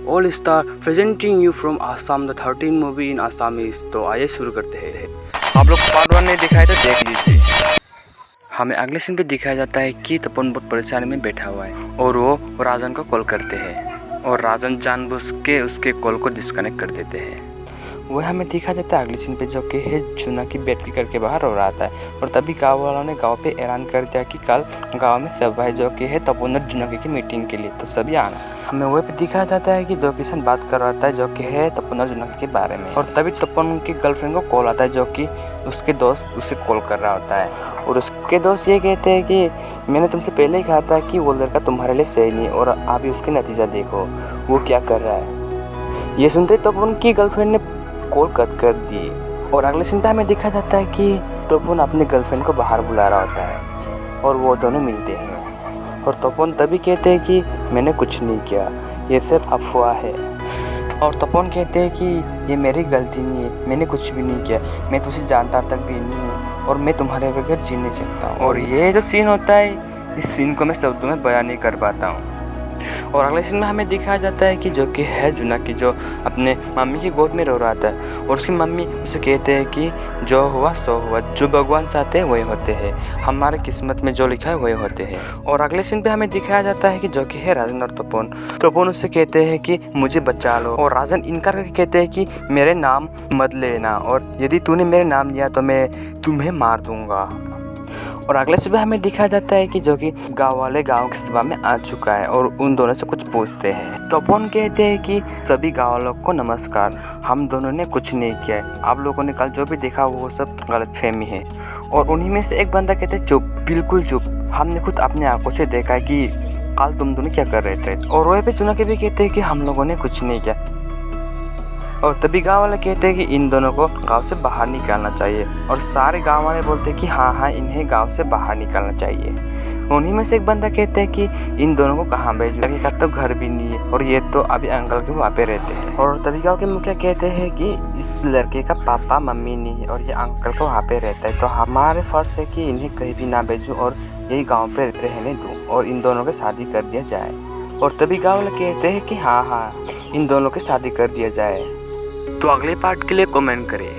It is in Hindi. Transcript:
All star presenting you from Assam the 13 movie in Assamese. तो आइए शुरू करते हैं। आप लोग पार्ट 1 नहीं दिखाए तो देख लीजिए। हमें अगले सीन पे दिखाया जाता है कि तपन बहुत परेशानी में बैठा हुआ है और वो राजन को कॉल करते हैं और राजन जानबूझ के उसके कॉल को डिस्कनेक्ट कर देते हैं। वह हमें दिखा जाता है अगले सीन पे, जो कि है जुना की बेटी करके बाहर रो रहा था और तभी गाँव वालों ने गाँव पे ऐलान कर दिया कि कल गाँव में सब भाई जो कि है तपोन और जुना की मीटिंग के लिए, तो सभी आना। हमें वह पे दिखाया जाता है कि दो किसान बात कर रहा था जो कि है तपोन और जुना के बारे में, और तभी तपोन की गर्लफ्रेंड को कॉल आता है जो कि उसके दोस्त उसे कॉल कर रहा होता है और उसके दोस्त ये कहते हैं कि मैंने तुमसे पहले ही कहा था कि वो लड़का तुम्हारे लिए सही नहीं, और अभी उसके नतीजा देखो वो क्या कर रहा है। ये सुनते तपोन की गर्लफ्रेंड ने कॉल कट कर दी और अगले सीन पे हमें देखा जाता है कि तपोन अपने गर्लफ्रेंड को बाहर बुला रहा होता है और वो दोनों मिलते हैं और तपोन तभी कहते हैं कि मैंने कुछ नहीं किया, ये सब अफवाह है। और तपोन कहते हैं कि ये मेरी गलती नहीं है, मैंने कुछ भी नहीं किया, मैं तुझे जानता तक भी नहीं हूँ और मैं तुम्हारे बगैर जी नहीं सकता हूँ। और ये जो सीन होता है, इस सीन को मैं शब्दों में बयान नहीं कर पाता हूँ। और अगले सीन में हमें दिखाया जाता है कि जो कि है जुना की जो अपने मम्मी की गोद में रो रहा था और उसकी मम्मी उसे कहते हैं कि जो हुआ सो हुआ, जो भगवान चाहते हैं वही होते हैं, हमारे किस्मत में जो लिखा है वही होते हैं। और अगले सीन पे हमें दिखाया जाता है कि जो कि है राजन और तपोन उससे कहते हैं कि मुझे बचा लो, और राजन इनकार करके कहते हैं कि मेरे नाम मत लेना और यदि तूने मेरे नाम लिया तो मैं तुम्हें मार दूंगा। और अगले सुबह हमें दिखाया जाता है कि जो कि गांव वाले गांव की सभा में आ चुका है और उन दोनों से कुछ पूछते हैं। तपोन कहते हैं कि सभी गांव वालों को नमस्कार, हम दोनों ने कुछ नहीं किया है, आप लोगों ने कल जो भी देखा वो सब गलतफहमी है। और उन्हीं में से एक बंदा कहते हैं चुप, बिल्कुल चुप, हमने खुद अपनी आंखों से देखा है कि कल तुम दोनों क्या कर रहे थे। और वह पे चुना के भी कहते हैं कि हम लोगों ने कुछ नहीं किया। और तभी गांव वाले कहते हैं कि इन दोनों को गांव से बाहर निकालना चाहिए, और सारे गांव वाले बोलते हैं कि हाँ इन्हें गांव से बाहर निकालना चाहिए। उन्हीं में से एक बंदा कहते हैं कि इन दोनों को कहाँ भेजो, लड़के का तो घर भी नहीं है और ये तो अभी अंकल के वहाँ पे रहते हैं। और तभी गाँव के मुखिया कहते हैं कि इस लड़के का पापा मम्मी नहीं है और ये अंकल को वहाँ पे रहता है, तो हमारे फर्ज है कि इन्हें कहीं भी ना भेजूँ और यही गाँव पे रहने दूँ और इन दोनों की शादी कर दिया जाए। और तभी गाँव वाले कहते हैं कि हाँ इन दोनों की शादी कर दिया जाए। तो अगले पार्ट के लिए कमेंट करें।